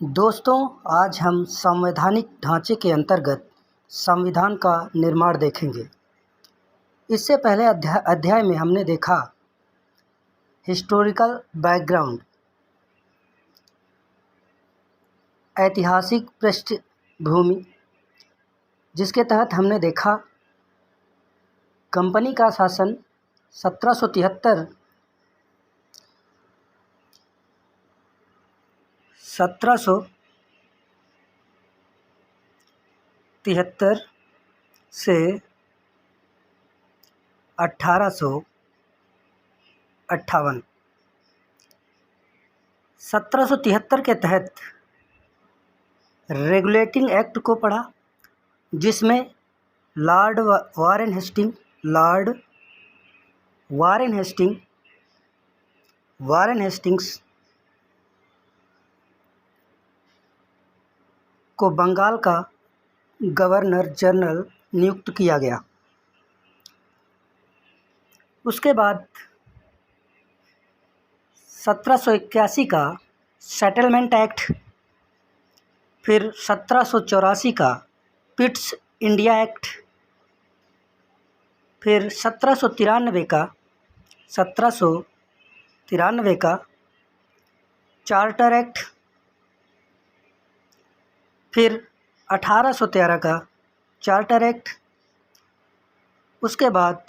दोस्तों, आज हम संवैधानिक ढांचे के अंतर्गत संविधान का निर्माण देखेंगे। इससे पहले अध्याय में हमने देखा हिस्टोरिकल बैकग्राउंड, ऐतिहासिक पृष्ठभूमि, जिसके तहत हमने देखा कंपनी का शासन 1773 से 1858। 1773 के तहत रेगुलेटिंग एक्ट को पढ़ा, जिसमें लॉर्ड वारेन हेस्टिंग्स को बंगाल का गवर्नर जनरल नियुक्त किया गया। उसके बाद 1781 का सेटलमेंट एक्ट, फिर 1784 का पिट्स इंडिया एक्ट, फिर 1793 का चार्टर एक्ट, फिर 1813 का चार्टर एक्ट। उसके बाद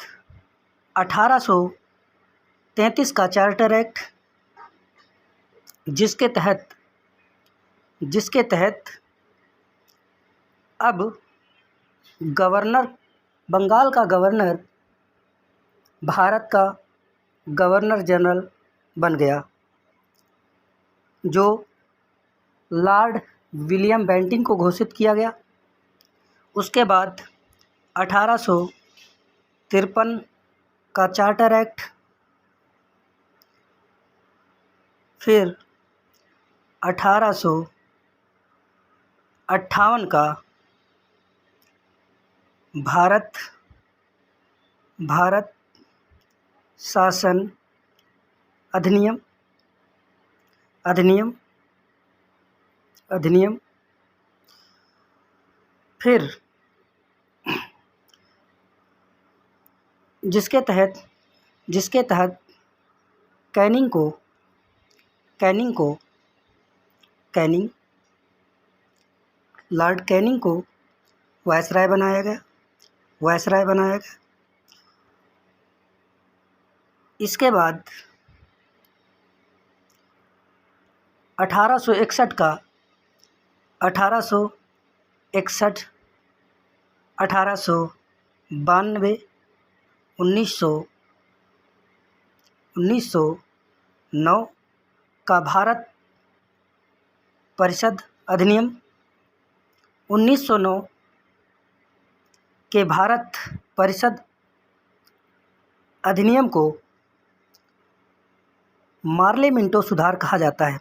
1833 का चार्टर एक्ट, जिसके तहत अब बंगाल का गवर्नर भारत का गवर्नर जनरल बन गया, जो लॉर्ड विलियम बेंटिंक को घोषित किया गया। उसके बाद 1853 का चार्टर एक्ट, फिर 1858 का भारत शासन अधिनियम, फिर जिसके तहत लॉर्ड कैनिंग को वायसराय बनाया गया। इसके बाद 1861 का 1892, 1909 का भारत परिषद अधिनियम, 1909 के भारत परिषद अधिनियम को मार्ले मिंटो सुधार कहा जाता है।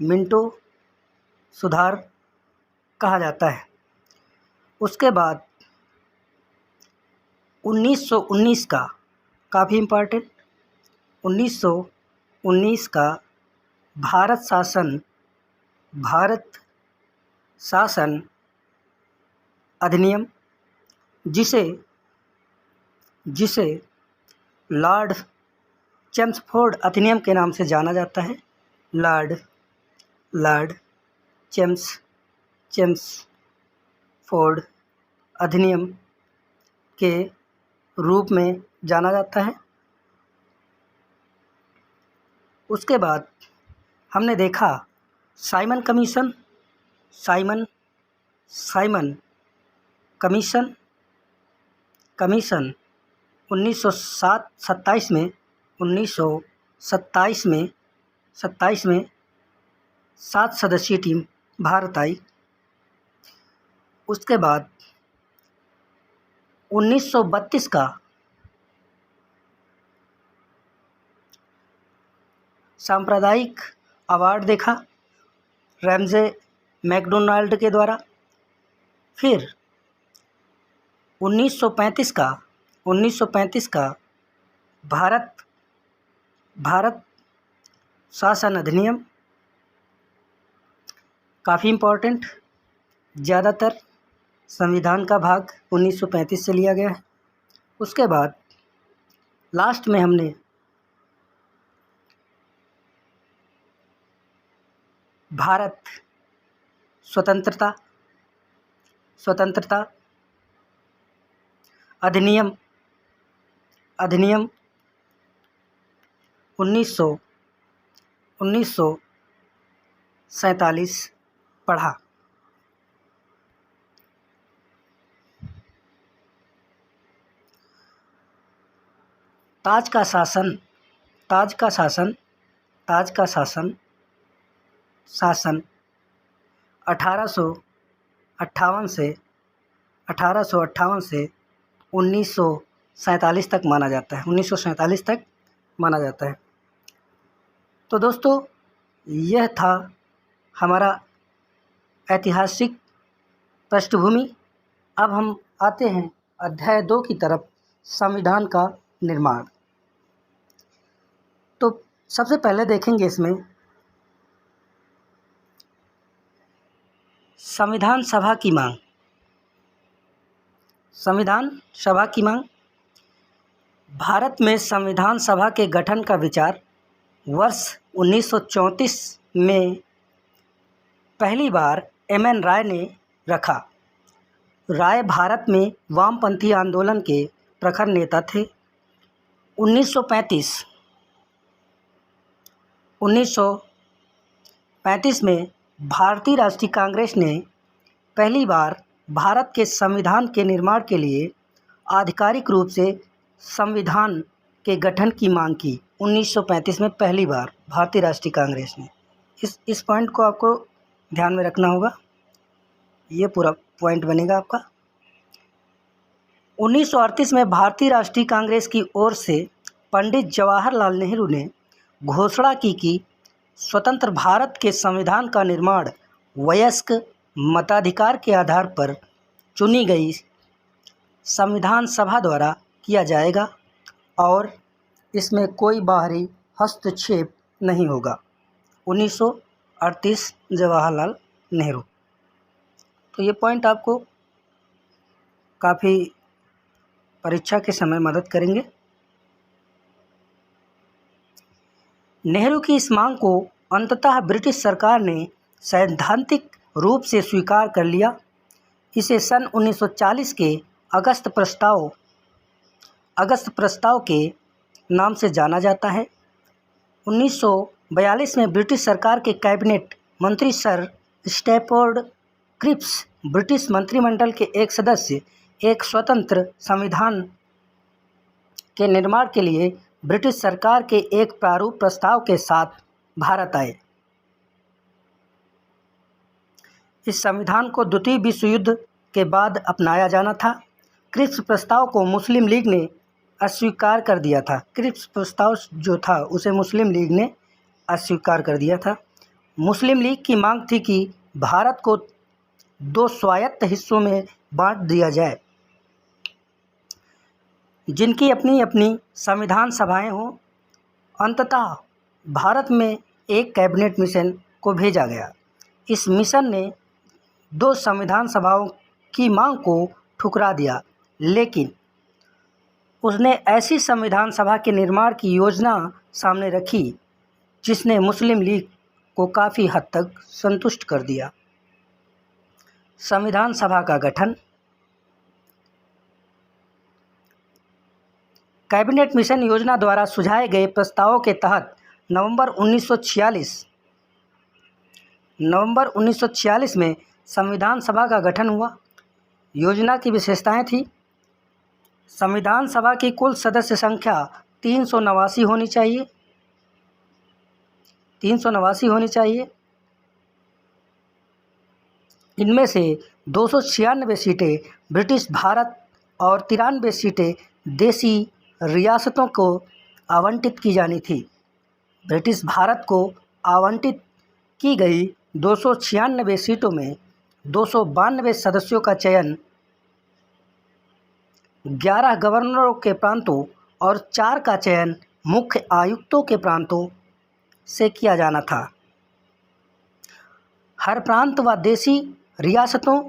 मिंटो सुधार कहा जाता है। उसके बाद 1919 का काफ़ी इम्पॉर्टेंट, 1919 का भारत शासन अधिनियम, जिसे लॉर्ड चेम्सफोर्ड अधिनियम के नाम से जाना जाता है। लॉर्ड चेम्सफोर्ड अधिनियम के रूप में जाना जाता है। उसके बाद हमने देखा साइमन कमीशन 1927 में 7 सदस्यीय टीम भारत आई। उसके बाद 1932 का सांप्रदायिक अवार्ड देखा रैमजे मैकडोनाल्ड के द्वारा। फिर 1935 का भारत शासन अधिनियम काफ़ी इम्पोर्टेंट, ज़्यादातर संविधान का भाग 1935 से लिया गया है। उसके बाद लास्ट में हमने भारत स्वतंत्रता अधिनियम 1947 पढ़ा। ताज का शासन 1858 से 1947 तक माना जाता है, 1947 तक माना जाता है। तो दोस्तों, यह था हमारा ऐतिहासिक पृष्ठभूमि। अब हम आते हैं अध्याय 2 की तरफ, संविधान का निर्माण। तो सबसे पहले देखेंगे इसमें संविधान सभा की मांग। भारत में संविधान सभा के गठन का विचार वर्ष 1934 में पहली बार एम.एन. राय ने रखा। राय भारत में वामपंथी आंदोलन के प्रखर नेता थे। 1935 में भारतीय राष्ट्रीय कांग्रेस ने पहली बार भारत के संविधान के निर्माण के लिए आधिकारिक रूप से संविधान के गठन की मांग की। 1935 में पहली बार भारतीय राष्ट्रीय कांग्रेस ने, इस पॉइंट को आपको ध्यान में रखना होगा, ये पूरा पॉइंट बनेगा आपका। 1938 में भारतीय राष्ट्रीय कांग्रेस की ओर से पंडित जवाहरलाल नेहरू ने घोषणा की कि स्वतंत्र भारत के संविधान का निर्माण वयस्क मताधिकार के आधार पर चुनी गई संविधान सभा द्वारा किया जाएगा और इसमें कोई बाहरी हस्तक्षेप नहीं होगा। 1938 जवाहरलाल नेहरू। तो ये पॉइंट आपको काफ़ी परीक्षा के समय मदद करेंगे। नेहरू की इस मांग को अंततः ब्रिटिश सरकार ने सैद्धांतिक रूप से स्वीकार कर लिया। इसे सन 1940 के अगस्त प्रस्ताव के नाम से जाना जाता है। 1942 में ब्रिटिश सरकार के कैबिनेट मंत्री सर स्टैफोर्ड क्रिप्स ब्रिटिश मंत्रिमंडल के एक सदस्य एक स्वतंत्र संविधान के निर्माण के लिए ब्रिटिश सरकार के एक प्रारूप प्रस्ताव के साथ भारत आए। इस संविधान को द्वितीय विश्व युद्ध के बाद अपनाया जाना था। क्रिप्स प्रस्ताव को मुस्लिम लीग ने अस्वीकार कर दिया था। क्रिप्स प्रस्ताव जो था उसे मुस्लिम लीग ने अस्वीकार कर दिया था। मुस्लिम लीग की मांग थी कि भारत को 2 स्वायत्त हिस्सों में बांट दिया जाए, जिनकी अपनी अपनी संविधान सभाएं हों। अंततः भारत में एक कैबिनेट मिशन को भेजा गया। इस मिशन ने 2 संविधान सभाओं की मांग को ठुकरा दिया, लेकिन उसने ऐसी संविधान सभा के निर्माण की योजना सामने रखी जिसने मुस्लिम लीग को काफ़ी हद तक संतुष्ट कर दिया। संविधान सभा का गठन। कैबिनेट मिशन योजना द्वारा सुझाए गए प्रस्तावों के तहत नवंबर 1946 में संविधान सभा का गठन हुआ। योजना की विशेषताएं थी: संविधान सभा की कुल सदस्य संख्या 389 होनी चाहिए। इनमें से 296 सीटें ब्रिटिश भारत और 93 सीटें देसी रियासतों को आवंटित की जानी थी। ब्रिटिश भारत को आवंटित की गई 296 सीटों में 292 सदस्यों का चयन 11 गवर्नरों के प्रांतों और 4 का चयन मुख्य आयुक्तों के प्रांतों से किया जाना था। हर प्रांत व देशी रियासतों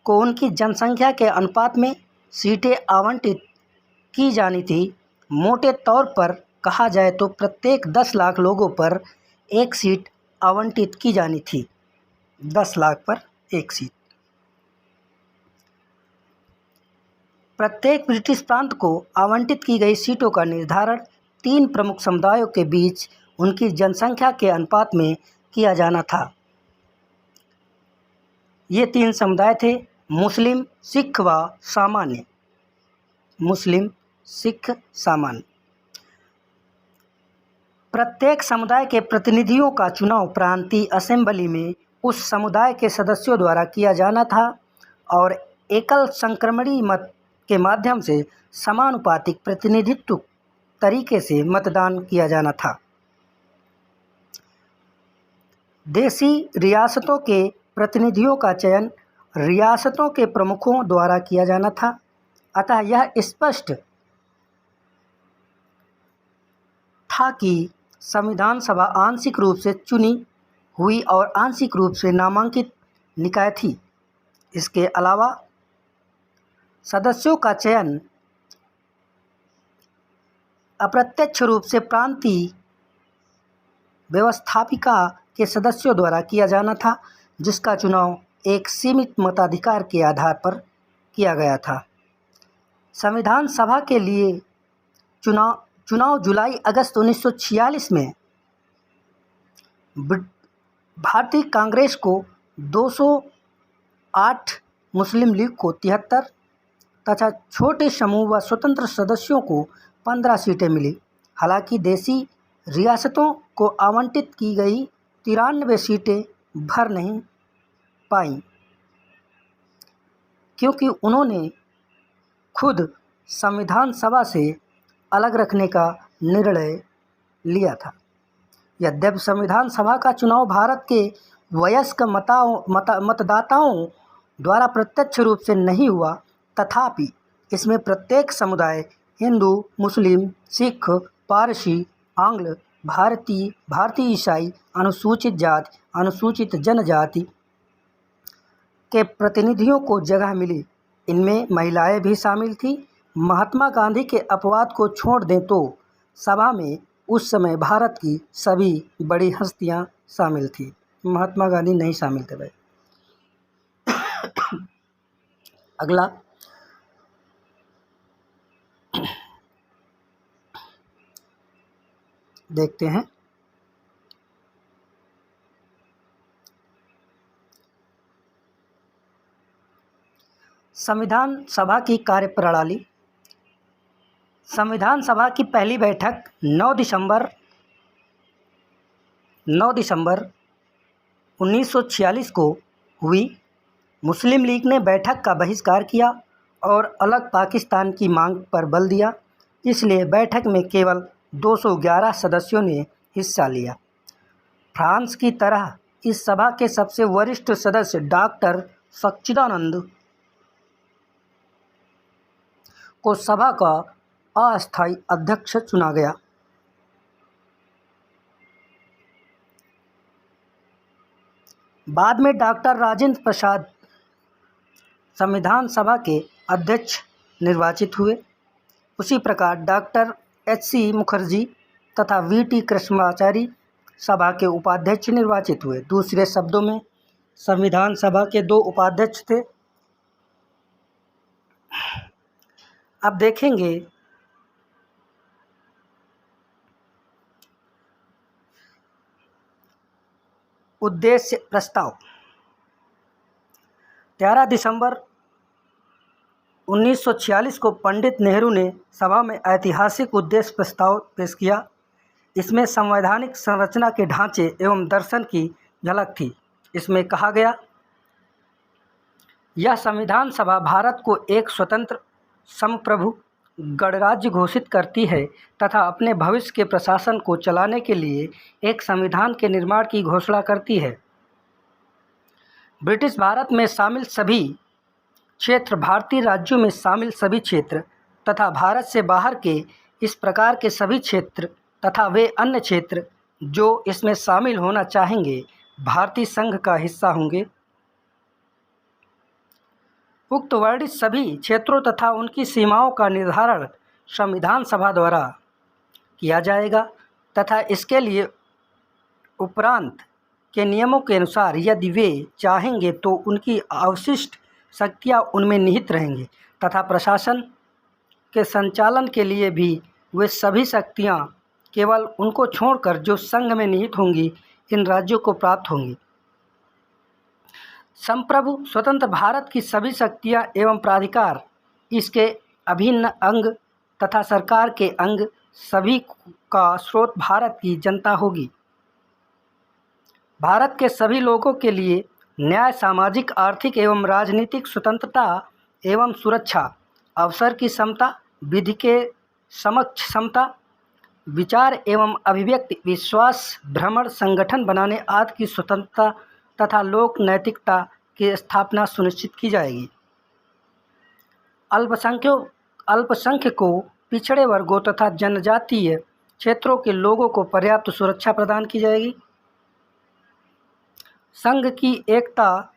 को उनकी जनसंख्या के अनुपात में सीटें आवंटित की जानी थी। मोटे तौर पर कहा जाए तो प्रत्येक 10 लाख लोगों पर एक सीट आवंटित की जानी थी। 10 लाख पर एक सीट। प्रत्येक ब्रिटिश प्रांत को आवंटित की गई सीटों का निर्धारण 3 प्रमुख समुदायों के बीच उनकी जनसंख्या के अनुपात में किया जाना था। ये 3 समुदाय थे मुस्लिम, सिख व सामान्य। मुस्लिम, सिख, सामान्य। प्रत्येक समुदाय के प्रतिनिधियों का चुनाव प्रांतीय असेंबली में उस समुदाय के सदस्यों द्वारा किया जाना था और एकल संक्रमणी मत के माध्यम से समानुपातिक प्रतिनिधित्व तरीके से मतदान किया जाना था। देशी रियासतों के प्रतिनिधियों का चयन रियासतों के प्रमुखों द्वारा किया जाना था। अतः यह स्पष्ट था कि संविधान सभा आंशिक रूप से चुनी हुई और आंशिक रूप से नामांकित निकाय थी। इसके अलावा सदस्यों का चयन अप्रत्यक्ष रूप से प्रांतीय व्यवस्थापिका के सदस्यों द्वारा किया जाना था, जिसका चुनाव एक सीमित मताधिकार के आधार पर किया गया था। संविधान सभा के लिए चुनाव जुलाई-अगस्त 1946 में भारतीय कांग्रेस को 208, मुस्लिम लीग को 73 तथा छोटे समूह व स्वतंत्र सदस्यों को 15 सीटें मिली। हालांकि देशी रियासतों को आवंटित की गई 93 सीटें भर नहीं पाईं, क्योंकि उन्होंने खुद संविधान सभा से अलग रखने का निर्णय लिया था। यद्यपि संविधान सभा का चुनाव भारत के वयस्क मतदाताओं द्वारा प्रत्यक्ष रूप से नहीं हुआ, तथापि इसमें प्रत्येक समुदाय हिंदू, मुस्लिम, सिख, पारसी, आंग्ल, भारतीय ईसाई, अनुसूचित जाति, अनुसूचित जनजाति के प्रतिनिधियों को जगह मिली। इनमें महिलाएं भी शामिल थीं। महात्मा गांधी के अपवाद को छोड़ दें तो सभा में उस समय भारत की सभी बड़ी हस्तियां शामिल थीं। महात्मा गांधी नहीं शामिल थे भाई। अगला देखते हैं। संविधान सभा की कार्यप्रणाली। संविधान सभा की पहली बैठक 9 दिसंबर 1946 को हुई। मुस्लिम लीग ने बैठक का बहिष्कार किया और अलग पाकिस्तान की मांग पर बल दिया, इसलिए बैठक में केवल 211 सदस्यों ने हिस्सा लिया। फ्रांस की तरह इस सभा के सबसे वरिष्ठ सदस्य डॉक्टर सच्चिदानंद को सभा का अस्थायी अध्यक्ष चुना गया। बाद में डॉक्टर राजेंद्र प्रसाद संविधान सभा के अध्यक्ष निर्वाचित हुए। उसी प्रकार डॉक्टर एच.सी. मुखर्जी तथा वी.टी. कृष्णमाचारी सभा के उपाध्यक्ष निर्वाचित हुए। दूसरे शब्दों में संविधान सभा के 2 उपाध्यक्ष थे। अब देखेंगे उद्देश्य प्रस्ताव। 13 दिसंबर 1946 को पंडित नेहरू ने सभा में ऐतिहासिक उद्देश्य प्रस्ताव पेश किया। इसमें संवैधानिक संरचना के ढांचे एवं दर्शन की झलक थी। इसमें कहा गया, यह संविधान सभा भारत को एक स्वतंत्र संप्रभु गणराज्य घोषित करती है तथा अपने भविष्य के प्रशासन को चलाने के लिए एक संविधान के निर्माण की घोषणा करती है। ब्रिटिश भारत में शामिल सभी क्षेत्र, भारतीय राज्यों में शामिल सभी क्षेत्र तथा भारत से बाहर के इस प्रकार के सभी क्षेत्र तथा वे अन्य क्षेत्र जो इसमें शामिल होना चाहेंगे भारतीय संघ का हिस्सा होंगे। उक्त वर्णित सभी क्षेत्रों तथा उनकी सीमाओं का निर्धारण संविधान सभा द्वारा किया जाएगा तथा इसके लिए उपरांत के नियमों के अनुसार यदि वे चाहेंगे तो उनकी अवशिष्ट शक्तियाँ उनमें निहित रहेंगी तथा प्रशासन के संचालन के लिए भी वे सभी शक्तियाँ केवल उनको छोड़कर जो संघ में निहित होंगी इन राज्यों को प्राप्त होंगी। संप्रभु स्वतंत्र भारत की सभी शक्तियाँ एवं प्राधिकार इसके अभिन्न अंग तथा सरकार के अंग सभी का स्रोत भारत की जनता होगी। भारत के सभी लोगों के लिए न्याय, सामाजिक, आर्थिक एवं राजनीतिक स्वतंत्रता एवं सुरक्षा, अवसर की समता, विधि के समक्ष समता, विचार एवं अभिव्यक्ति, विश्वास, भ्रमण, संगठन बनाने आदि की स्वतंत्रता तथा लोक नैतिकता की स्थापना सुनिश्चित की जाएगी। अल्पसंख्यकों, पिछड़े वर्गों तथा जनजातीय क्षेत्रों के लोगों को पर्याप्त सुरक्षा प्रदान की जाएगी। संघ की एकता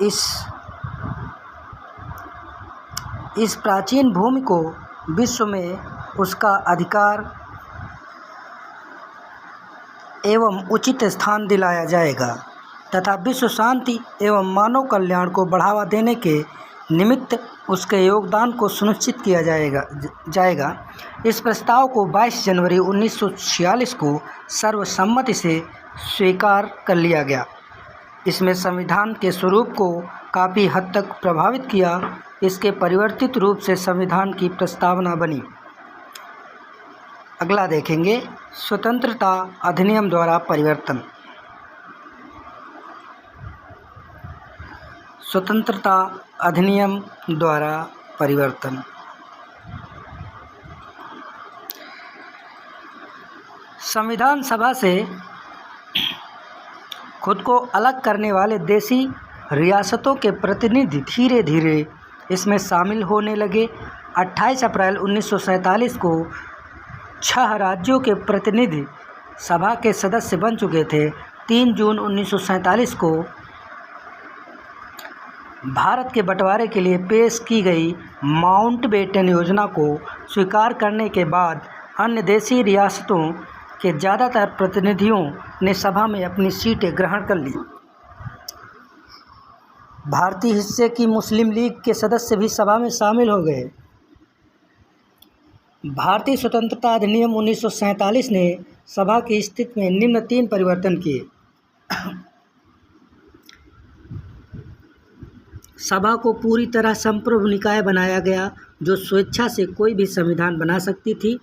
इस प्राचीन भूमि को विश्व में उसका अधिकार एवं उचित स्थान दिलाया जाएगा तथा विश्व शांति एवं मानव कल्याण को बढ़ावा देने के निमित्त उसके योगदान को सुनिश्चित किया जाएगा। इस प्रस्ताव को 22 जनवरी 1946 को सर्वसम्मति से स्वीकार कर लिया गया। इसमें संविधान के स्वरूप को काफ़ी हद तक प्रभावित किया। इसके परिवर्तित रूप से संविधान की प्रस्तावना बनी। अगला देखेंगे स्वतंत्रता अधिनियम द्वारा परिवर्तन। स्वतंत्रता अधिनियम द्वारा परिवर्तन। संविधान सभा से खुद को अलग करने वाले देशी रियासतों के प्रतिनिधि धीरे धीरे इसमें शामिल होने लगे। 28 अप्रैल 1947 को 6 राज्यों के प्रतिनिधि सभा के सदस्य बन चुके थे। 3 जून 1947 को भारत के बंटवारे के लिए पेश की गई माउंटबेटन योजना को स्वीकार करने के बाद अन्य देशी रियासतों के ज़्यादातर प्रतिनिधियों ने सभा में अपनी सीटें ग्रहण कर ली। भारतीय हिस्से की मुस्लिम लीग के सदस्य भी सभा में शामिल हो गए। भारतीय स्वतंत्रता अधिनियम 1947 ने सभा की स्थिति में निम्न 3 परिवर्तन किए। सभा को पूरी तरह संप्रभु निकाय बनाया गया जो स्वेच्छा से कोई भी संविधान बना सकती थी।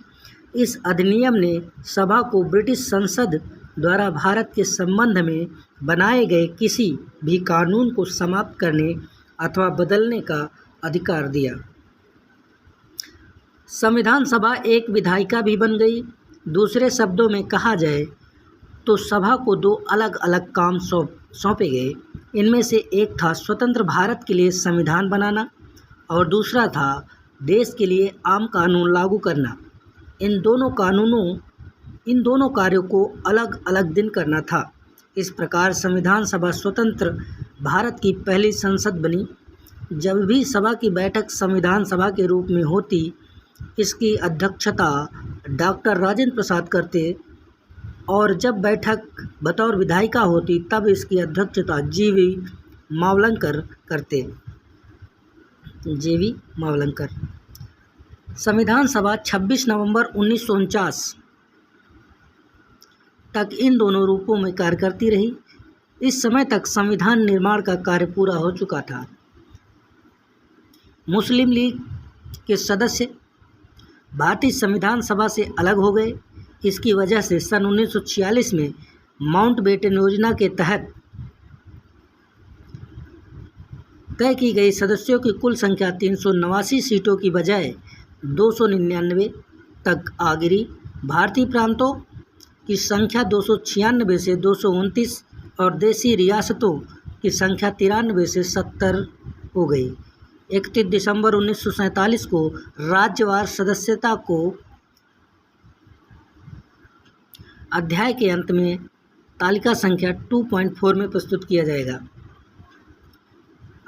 इस अधिनियम ने सभा को ब्रिटिश संसद द्वारा भारत के संबंध में बनाए गए किसी भी कानून को समाप्त करने अथवा बदलने का अधिकार दिया। संविधान सभा एक विधायिका भी बन गई। दूसरे शब्दों में कहा जाए तो सभा को 2 अलग अलग काम सौंपे गए। इनमें से एक था स्वतंत्र भारत के लिए संविधान बनाना और दूसरा था देश के लिए आम कानून लागू करना। इन दोनों कार्यों को अलग अलग दिन करना था। इस प्रकार संविधान सभा स्वतंत्र भारत की पहली संसद बनी। जब भी सभा की बैठक संविधान सभा के रूप में होती, इसकी अध्यक्षता डॉक्टर राजेंद्र प्रसाद करते और जब बैठक बतौर विधायिका होती तब इसकी अध्यक्षता जी.वी. मावलंकर करते। जी.वी. मावलंकर। संविधान सभा 26 नवंबर 1949 तक इन दोनों रूपों में कार्य करती रही। इस समय तक संविधान निर्माण का कार्य पूरा हो चुका था। मुस्लिम लीग के सदस्य भारतीय संविधान सभा से अलग हो गए। इसकी वजह से सन 1946 में माउंटबेटन योजना के तहत तय की गई सदस्यों की कुल संख्या 389 सीटों की बजाय 299 तक आ गिरी। भारतीय प्रांतों की संख्या 296 से 229 और देशी रियासतों की संख्या 93 से 70 हो गई। 31 दिसंबर 1947 को राज्यवार सदस्यता को अध्याय के अंत में तालिका संख्या 2.4 में प्रस्तुत किया जाएगा।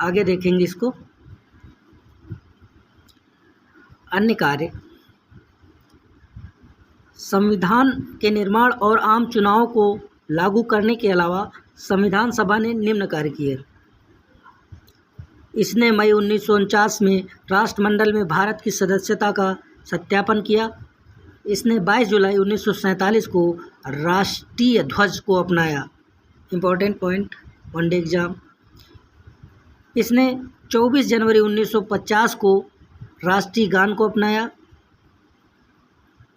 आगे देखेंगे इसको। अन्य कार्य। संविधान के निर्माण और आम चुनाव को लागू करने के अलावा संविधान सभा ने निम्न कार्य किए। इसने मई 1949 में राष्ट्रमंडल में भारत की सदस्यता का सत्यापन किया। इसने 22 जुलाई 1947 को राष्ट्रीय ध्वज को अपनाया। Important point, one day exam. इसने 24 जनवरी 1950 को राष्ट्रीय गान को अपनाया।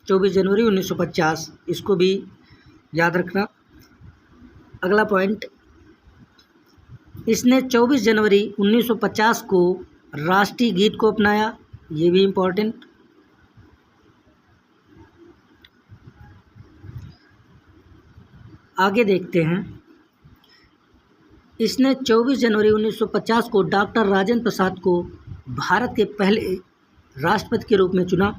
24 जनवरी 1950, इसको भी याद रखना। अगला पॉइंट, इसने 24 जनवरी 1950 को राष्ट्रीय गीत को अपनाया। ये भी इम्पोर्टेंट। आगे देखते हैं। इसने 24 जनवरी 1950 को डॉक्टर राजेंद्र प्रसाद को भारत के पहले राष्ट्रपति के रूप में चुना।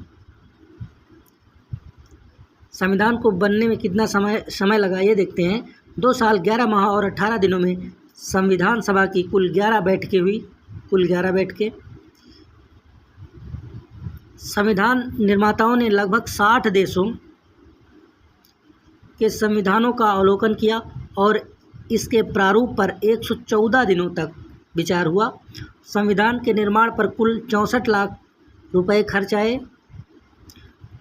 संविधान को बनने में कितना समय लगा ये देखते हैं। 2 साल 11 माह और 18 दिनों में संविधान सभा की कुल 11 बैठकें हुई। कुल 11 बैठकें। संविधान निर्माताओं ने लगभग 60 देशों के संविधानों का अवलोकन किया और इसके प्रारूप पर 114 दिनों तक विचार हुआ। संविधान के निर्माण पर कुल 64 लाख रुपए खर्च आए।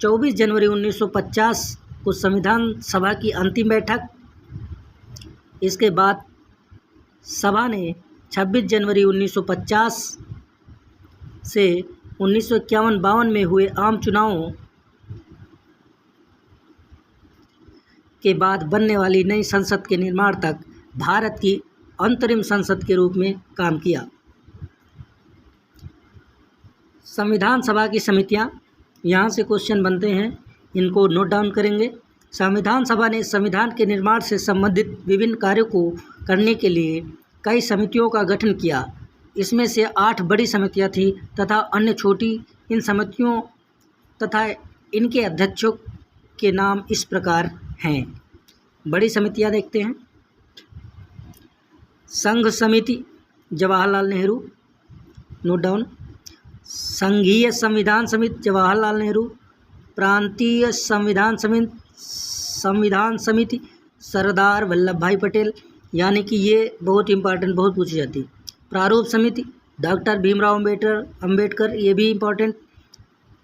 24 जनवरी 1950 को संविधान सभा की अंतिम बैठक। इसके बाद सभा ने 26 जनवरी 1950 से 1951-52 में हुए आम चुनावों के बाद बनने वाली नई संसद के निर्माण तक भारत की अंतरिम संसद के रूप में काम किया। संविधान सभा की समितियां, यहाँ से क्वेश्चन बनते हैं, इनको नोट डाउन करेंगे। संविधान सभा ने संविधान के निर्माण से संबंधित विभिन्न कार्यों को करने के लिए कई समितियों का गठन किया। इसमें से 8 बड़ी समितियां थीं तथा अन्य छोटी। इन समितियों तथा इनके अध्यक्षों के नाम इस प्रकार हैं। बड़ी समितियां देखते हैं। संघ समिति, जवाहरलाल नेहरू, नोट डाउन। संघीय संविधान समिति, जवाहरलाल नेहरू। प्रांतीय संविधान समिति, सरदार वल्लभ भाई पटेल, यानी कि ये बहुत इंपॉर्टेंट, बहुत पूछी जाती। प्रारूप समिति, डॉक्टर भीमराव अंबेडकर, ये भी इम्पॉर्टेंट।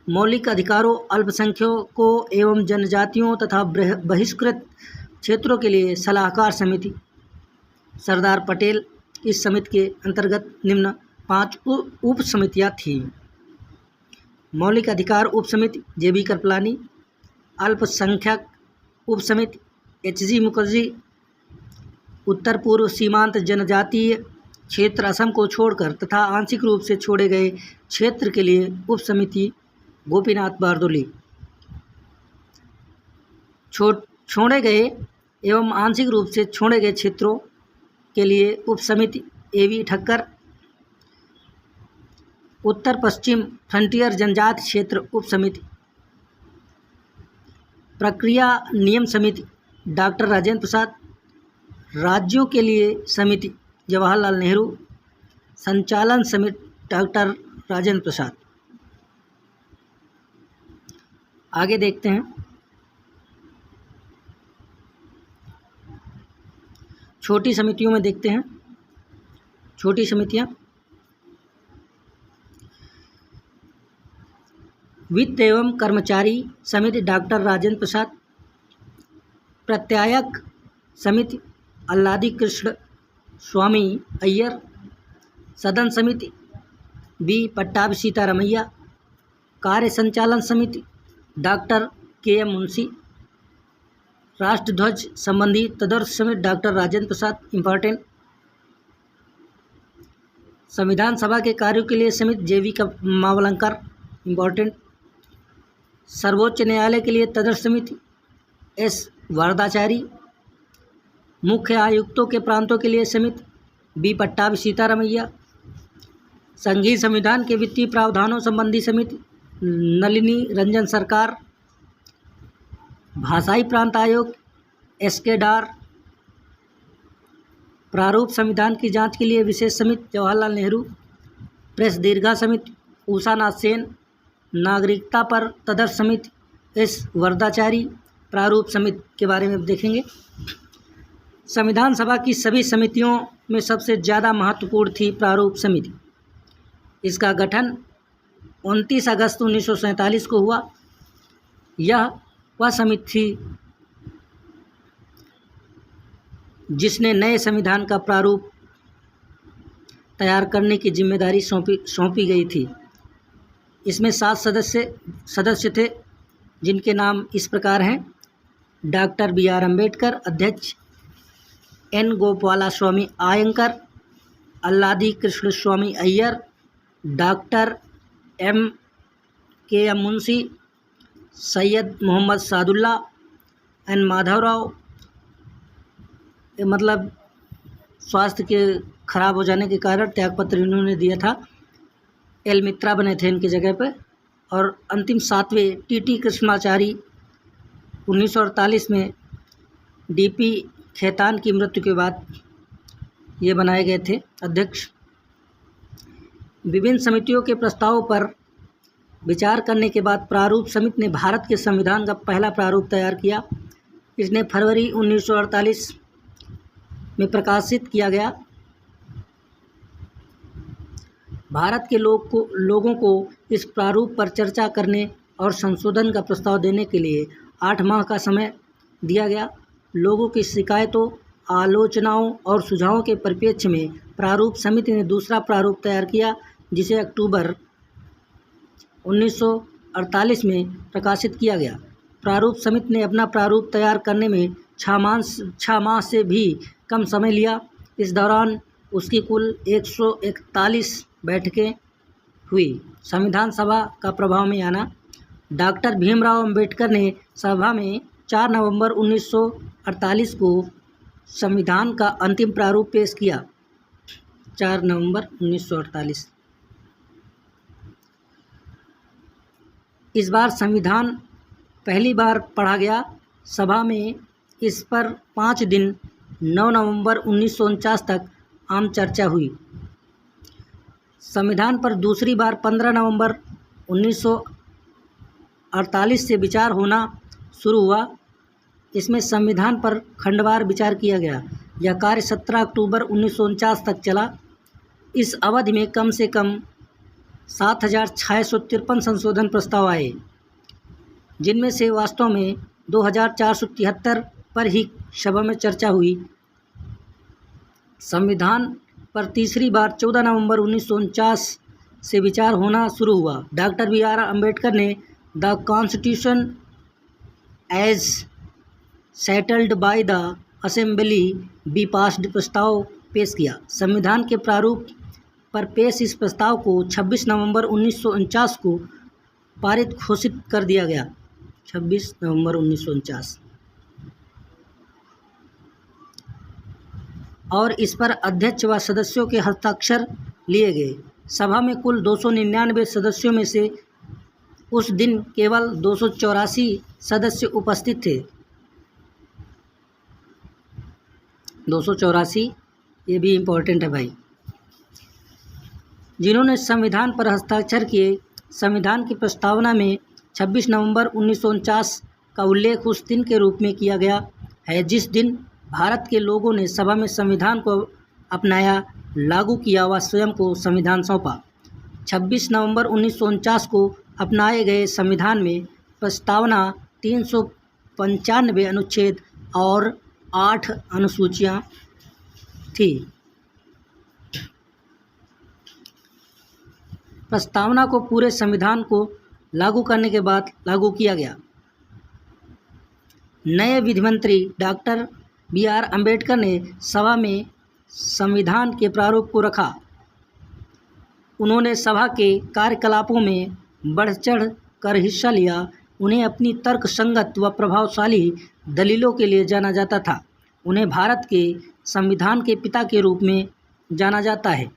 मौलिक अधिकारों, अल्पसंख्यकों एवं जनजातियों तथा बहिष्कृत क्षेत्रों के लिए सलाहकार समिति, सरदार पटेल। इस समिति के अंतर्गत निम्न 5 उप समितियाँ थीं। मौलिक अधिकार उप समिति, JB कृपलानी। अल्पसंख्यक उप समिति, HG मुखर्जी। उत्तर पूर्व सीमांत जनजातीय क्षेत्र असम को छोड़कर तथा आंशिक रूप से छोड़े गए क्षेत्र के लिए उप समिति, गोपीनाथ बारदोली। छोड़े गए एवं आंशिक रूप से छोड़े गए क्षेत्रों के लिए उप समिति, AV ठक्कर। उत्तर पश्चिम फ्रंटियर जनजाति क्षेत्र उप समिति। प्रक्रिया नियम समिति, डॉक्टर राजेंद्र प्रसाद। राज्यों के लिए समिति, जवाहरलाल नेहरू। संचालन समिति, डॉक्टर राजेंद्र प्रसाद। आगे देखते हैं। छोटी समितियों में देखते हैं। छोटी समितियां, वित्त एवं कर्मचारी समिति, डॉक्टर राजेंद्र प्रसाद। प्रत्यायक समिति, अल्लादी कृष्ण स्वामी अय्यर। सदन समिति, B पट्टाभी सीतारमैया। कार्य संचालन समिति, डॉक्टर KM मुंशी। राष्ट्रध्वज संबंधी तदर्थ समिति, डॉक्टर राजेंद्र प्रसाद। इम्पॉर्टेंट। संविधान सभा के कार्यों के लिए समिति, JV मावलंकर। इम्पॉर्टेंट। सर्वोच्च न्यायालय के लिए तदर्थ समिति, S वारदाचारी। मुख्य आयुक्तों के प्रांतों के लिए समिति बी पट्टाभी सीतारमैया। संघीय संविधान के वित्तीय प्रावधानों संबंधी समिति नलिनी रंजन सरकार। भाषाई प्रांत आयोग एस.के. डार। प्रारूप संविधान की जांच के लिए विशेष समिति जवाहरलाल नेहरू। प्रेस दीर्घा समिति उषा नाथ सेन। नागरिकता पर तदर्थ समिति एस. वरदाचारी। प्रारूप समिति के बारे में देखेंगे। संविधान सभा की सभी समितियों में सबसे ज़्यादा महत्वपूर्ण थी प्रारूप समिति। इसका गठन 29 अगस्त 1947 को हुआ। यह वह समिति थी जिसने नए संविधान का प्रारूप तैयार करने की जिम्मेदारी सौंपी गई थी। इसमें 7 सदस्य थे, जिनके नाम इस प्रकार हैं: डॉक्टर B.R. अम्बेडकर अध्यक्ष, N. Gopalaswami Ayyangar, Alladi Krishnaswami Iyer, doctor M.K.M. Munshi, Syed Mohammad Saadulla, N. Madhavrao, मतलब स्वास्थ्य के खराब हो जाने के कारण त्यागपत्र इन्होंने दिया था, L. मित्रा बने थे इनकी जगह पर। और अंतिम 7वें T.T. कृष्णाचारी 1948 में D.P. खेतान की मृत्यु के बाद ये बनाए गए थे अध्यक्ष। विभिन्न समितियों के प्रस्तावों पर विचार करने के बाद प्रारूप समिति ने भारत के संविधान का पहला प्रारूप तैयार किया। इसने फरवरी 1948 में प्रकाशित किया गया। भारत के लोगों को इस प्रारूप पर चर्चा करने और संशोधन का प्रस्ताव देने के लिए 8 माह का समय दिया गया। लोगों की शिकायतों, आलोचनाओं और सुझावों के परिप्रेक्ष्य में प्रारूप समिति ने दूसरा प्रारूप तैयार किया, जिसे अक्टूबर 1948 में प्रकाशित किया गया। प्रारूप समिति ने अपना प्रारूप तैयार करने में 6 माह से भी कम समय लिया। इस दौरान उसकी कुल 141 बैठकें हुई। संविधान सभा का प्रभाव में आना। डॉक्टर भीमराव अंबेडकर ने सभा में 4 नवंबर 1948 को संविधान का अंतिम प्रारूप पेश किया। 4 नवंबर 1948। इस बार संविधान पहली बार पढ़ा गया। सभा में इस पर 5 दिन 9 नवंबर 1949 तक आम चर्चा हुई। संविधान पर दूसरी बार 15 नवंबर 1948 से विचार होना शुरू हुआ। इसमें संविधान पर खंडवार विचार किया गया। यह कार्य 17 अक्टूबर 1949 तक चला। इस अवधि में कम से कम 7,653 संशोधन प्रस्ताव आए, जिनमें से वास्तव में 2,473 पर ही सभा में चर्चा हुई। संविधान पर तीसरी बार 14 नवंबर 1949 से विचार होना शुरू हुआ। Doctor B.R. अम्बेडकर ने the constitution as settled by the assembly be passed प्रस्ताव पेश किया। संविधान के प्रारूप पर पेश इस प्रस्ताव को 26 नवंबर 1949 को पारित घोषित कर दिया गया। 26 नवंबर 1949 और इस पर अध्यक्ष व सदस्यों के हस्ताक्षर लिए गए। सभा में कुल 299 सदस्यों में से उस दिन केवल 284 सदस्य उपस्थित थे। 284, ये भी इम्पोर्टेंट है भाई, जिन्होंने संविधान पर हस्ताक्षर किए। संविधान की प्रस्तावना में 26 नवंबर 1949 का उल्लेख उस दिन के रूप में किया गया है जिस दिन भारत के लोगों ने सभा में संविधान को अपनाया, लागू किया व स्वयं को संविधान सौंपा। 26 नवंबर 1949 को अपनाए गए संविधान में प्रस्तावना 395 अनुच्छेद और 8 अनुसूचियाँ थी। प्रस्तावना को पूरे संविधान को लागू करने के बाद लागू किया गया। नए विधि मंत्री डॉक्टर B.R. अम्बेडकर ने सभा में संविधान के प्रारूप को रखा। उन्होंने सभा के कार्यकलापों में बढ़ चढ़ कर हिस्सा लिया। उन्हें अपनी तर्कसंगत व प्रभावशाली दलीलों के लिए जाना जाता था। उन्हें भारत के संविधान के पिता के रूप में जाना जाता है।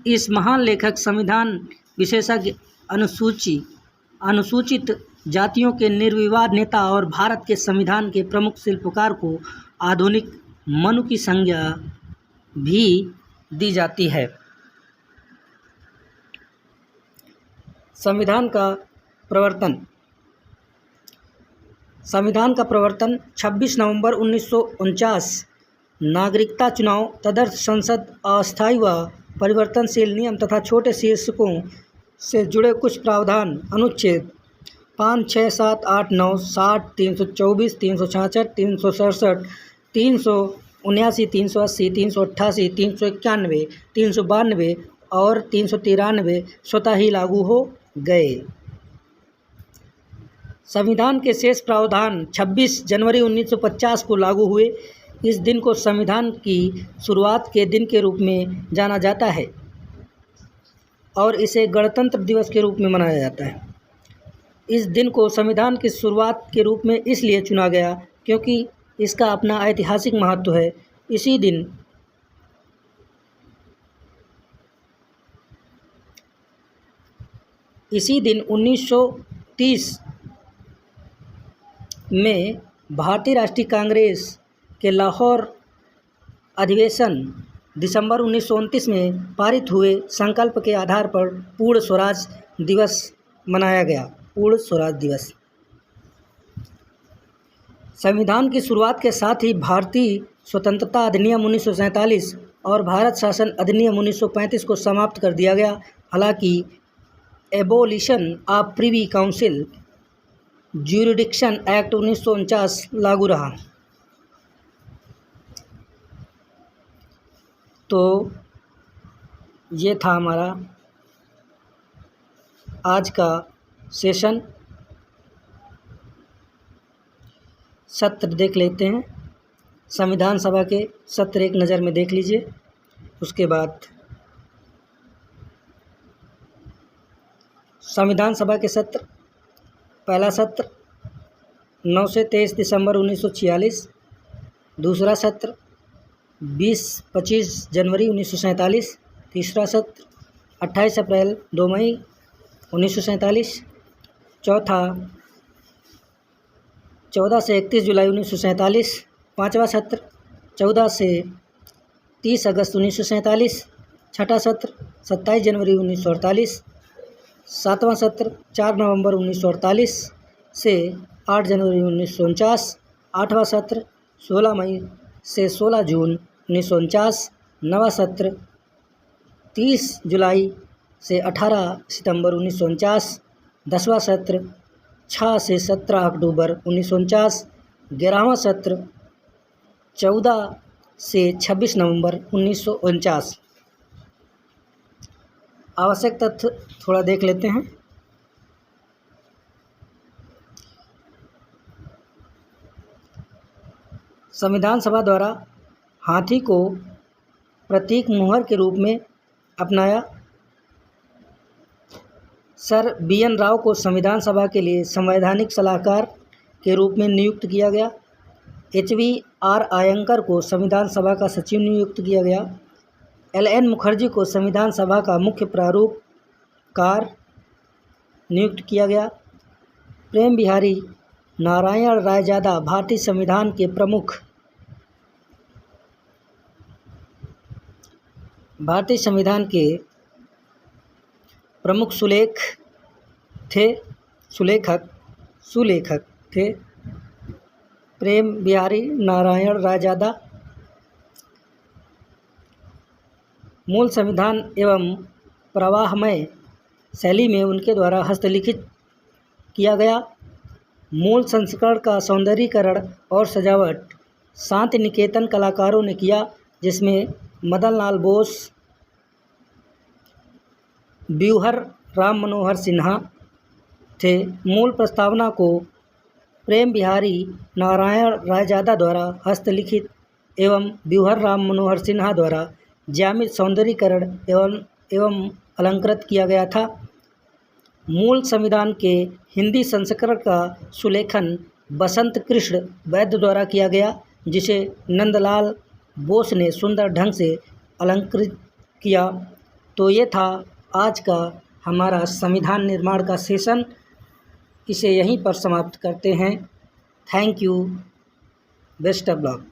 इस महान लेखक, संविधान विशेषज्ञ, अनुसूचित जातियों के निर्विवाद नेता और भारत के संविधान के प्रमुख शिल्पकार को आधुनिक मनु की संज्ञा भी दी जाती है। संविधान का प्रवर्तन 26 नवंबर 1949 नागरिकता चुनाव तदर्थ संसद अस्थायी व परिवर्तनशील नियम तथा छोटे शीर्षकों से जुड़े कुछ प्रावधान अनुच्छेद 5, 6, 7, 8, 9, 60, 324, 366, 367, 379, 380, 388, 391, 392 और 393 स्वतः ही लागू हो गए। संविधान के शेष प्रावधान 26 जनवरी 1950 को लागू हुए। इस दिन को संविधान की शुरुआत के दिन के रूप में जाना जाता है और इसे गणतंत्र दिवस के रूप में मनाया जाता है। इस दिन को संविधान की शुरुआत के रूप में इसलिए चुना गया क्योंकि इसका अपना ऐतिहासिक महत्व है। इसी दिन 1930 में भारतीय राष्ट्रीय कांग्रेस के लाहौर अधिवेशन दिसंबर 1929 में पारित हुए संकल्प के आधार पर पूर्ण स्वराज दिवस मनाया गया। पूर्ण स्वराज दिवस। संविधान की शुरुआत के साथ ही भारतीय स्वतंत्रता अधिनियम 1947 और भारत शासन अधिनियम 1935 को समाप्त कर दिया गया। हालांकि abolition of privy council jurisdiction act 1949 लागू रहा। तो ये था हमारा आज का सेशन। सत्र देख लेते हैं। संविधान सभा के सत्र एक नज़र में देख लीजिए। उसके बाद संविधान सभा के सत्र, पहला सत्र 9 से 23 दिसंबर 1946, दूसरा सत्र 20-25 जनवरी 1947, तीसरा सत्र 28 अप्रैल 2 मई 1947, चौथा 14 से 31 जुलाई 1947, पाँचवा सत्र 14 से 30 अगस्त 1947, छठा सत्र 27 जनवरी 1948, सातवां सत्र 4 नवंबर 1948 से 8 जनवरी 1949, आठवां सत्र 16 मई से 16 जून 1949, नवा सत्र 30 जुलाई से 18 सितंबर 1949, 10वां सत्र 6 से 17 अक्टूबर 1949, 11वां सत्र 14 से 26 नवंबर 1949। आवश्यक तथ्य थोड़ा देख लेते हैं। संविधान सभा द्वारा हाथी को प्रतीक मुहर के रूप में अपनाया। सर BN राव को संविधान सभा के लिए संवैधानिक सलाहकार के रूप में नियुक्त किया गया। HVR आयंकर को संविधान सभा का सचिव नियुक्त किया गया। LN मुखर्जी को संविधान सभा का मुख्य प्रारूपकार नियुक्त किया गया। प्रेम बिहारी नारायण रायजादा भारतीय संविधान के प्रमुख सुलेखक थे। प्रेम बिहारी नारायण रायजादा मूल संविधान एवं प्रवाहमय शैली में उनके द्वारा हस्तलिखित किया गया। मूल संस्करण का सौंदर्यीकरण और सजावट शांति निकेतन कलाकारों ने किया, जिसमें मदन लाल बोस, व्यूहर राम मनोहर सिन्हा थे। मूल प्रस्तावना को प्रेम बिहारी नारायण रायजादा द्वारा हस्तलिखित एवं व्यूहर राम मनोहर सिन्हा द्वारा ज्यामित सौंदर्यीकरण एवं अलंकृत किया गया था। मूल संविधान के हिंदी संस्करण का सुलेखन बसंत कृष्ण वैद्य द्वारा किया गया, जिसे नंदलाल बोस ने सुंदर ढंग से अलंकृत किया। तो ये था आज का हमारा संविधान निर्माण का सेशन। इसे यहीं पर समाप्त करते हैं। Thank you. Best of luck.